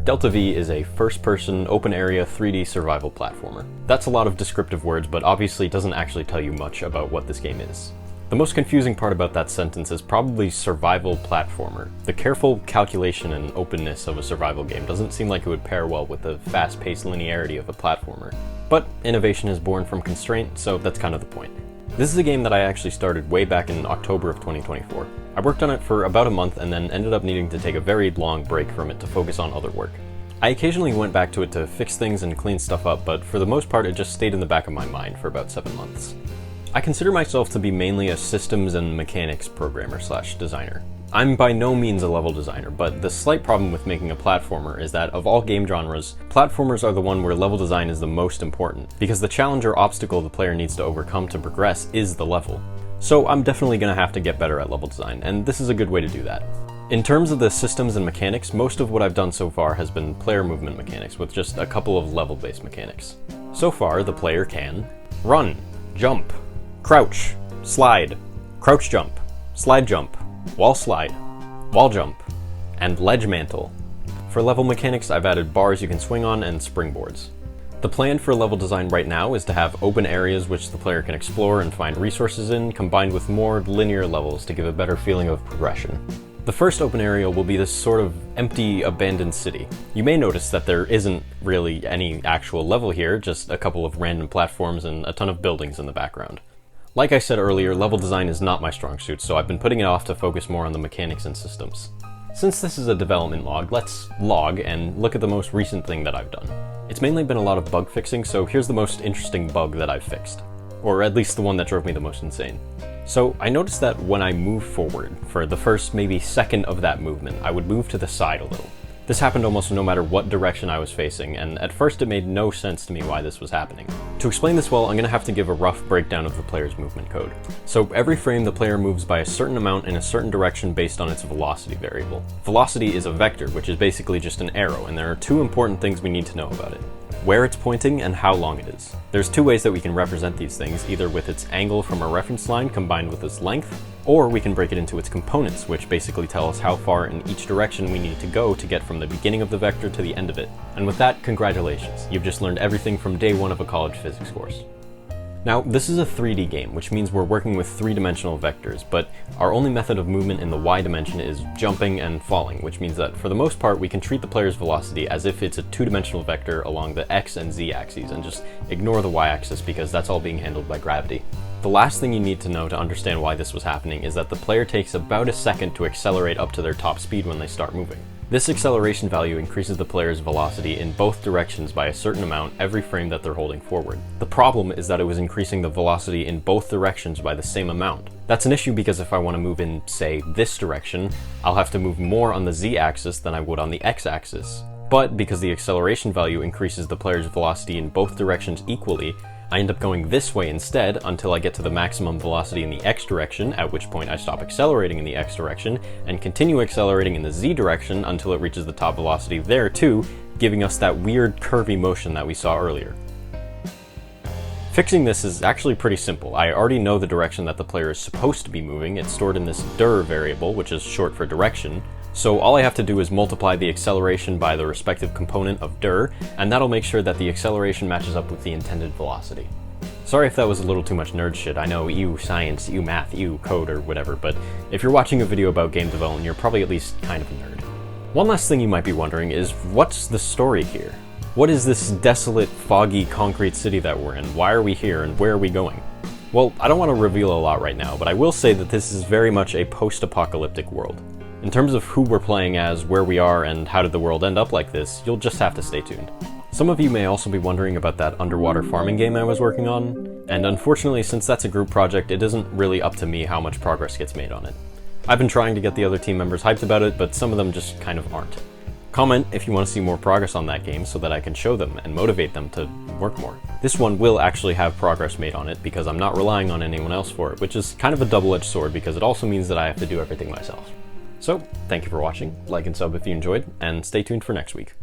Delta V is a first-person, open-area 3D survival platformer. That's a lot of descriptive words, but obviously doesn't actually tell you much about what this game is. The most confusing part about that sentence is probably survival platformer. The careful calculation and openness of a survival game doesn't seem like it would pair well with the fast-paced linearity of a platformer. But innovation is born from constraint, so that's kind of the point. This is a game that I actually started way back in October of 2024. I worked on it for about a month and then ended up needing to take a very long break from it to focus on other work. I occasionally went back to it to fix things and clean stuff up, but for the most part it just stayed in the back of my mind for about 7 months. I consider myself to be mainly a systems and mechanics programmer / designer. I'm by no means a level designer, but the slight problem with making a platformer is that of all game genres, platformers are the one where level design is the most important, because the challenge or obstacle the player needs to overcome to progress is the level. So I'm definitely going to have to get better at level design, and this is a good way to do that. In terms of the systems and mechanics, most of what I've done so far has been player movement mechanics, with just a couple of level-based mechanics. So far, the player can run, jump, crouch, slide, crouch jump, slide jump, wall slide, wall jump, and ledge mantle. For level mechanics, I've added bars you can swing on and springboards. The plan for level design right now is to have open areas which the player can explore and find resources in, combined with more linear levels to give a better feeling of progression. The first open area will be this sort of empty, abandoned city. You may notice that there isn't really any actual level here, just a couple of random platforms and a ton of buildings in the background. Like I said earlier, level design is not my strong suit, so I've been putting it off to focus more on the mechanics and systems. Since this is a development log, let's log and look at the most recent thing that I've done. It's mainly been a lot of bug fixing, so here's the most interesting bug that I've fixed. Or at least the one that drove me the most insane. So I noticed that when I move forward, for the first maybe second of that movement, I would move to the side a little. This happened almost no matter what direction I was facing, and at first it made no sense to me why this was happening. To explain this well, I'm going to have to give a rough breakdown of the player's movement code. So every frame the player moves by a certain amount in a certain direction based on its velocity variable. Velocity is a vector, which is basically just an arrow, and there are two important things we need to know about it: where it's pointing and how long it is. There's two ways that we can represent these things, either with its angle from a reference line combined with its length, or we can break it into its components, which basically tell us how far in each direction we need to go to get from the beginning of the vector to the end of it. And with that, congratulations, you've just learned everything from day one of a college physics course. Now, this is a 3D game, which means we're working with three-dimensional vectors, but our only method of movement in the Y dimension is jumping and falling, which means that for the most part we can treat the player's velocity as if it's a two-dimensional vector along the X and Z axes, and just ignore the Y axis because that's all being handled by gravity. The last thing you need to know to understand why this was happening is that the player takes about a second to accelerate up to their top speed when they start moving. This acceleration value increases the player's velocity in both directions by a certain amount every frame that they're holding forward. The problem is that it was increasing the velocity in both directions by the same amount. That's an issue because if I want to move in, say, this direction, I'll have to move more on the Z-axis than I would on the X-axis. But because the acceleration value increases the player's velocity in both directions equally, I end up going this way instead until I get to the maximum velocity in the X direction, at which point I stop accelerating in the X direction and continue accelerating in the Z direction until it reaches the top velocity there too, giving us that weird curvy motion that we saw earlier. Fixing this is actually pretty simple. I already know the direction that the player is supposed to be moving. It's stored in this dir variable, which is short for direction. So all I have to do is multiply the acceleration by the respective component of dir, and that'll make sure that the acceleration matches up with the intended velocity. Sorry if that was a little too much nerd shit. I know, ew science, ew math, ew code or whatever, but if you're watching a video about game development, you're probably at least kind of a nerd. One last thing you might be wondering is, what's the story here? What is this desolate, foggy, concrete city that we're in? Why are we here and where are we going? Well, I don't want to reveal a lot right now, but I will say that this is very much a post-apocalyptic world. In terms of who we're playing as, where we are, and how did the world end up like this, you'll just have to stay tuned. Some of you may also be wondering about that underwater farming game I was working on, and unfortunately, since that's a group project, it isn't really up to me how much progress gets made on it. I've been trying to get the other team members hyped about it, but some of them just kind of aren't. Comment if you want to see more progress on that game so that I can show them and motivate them to work more. This one will actually have progress made on it because I'm not relying on anyone else for it, which is kind of a double-edged sword because it also means that I have to do everything myself. So, thank you for watching, like and sub if you enjoyed, and stay tuned for next week.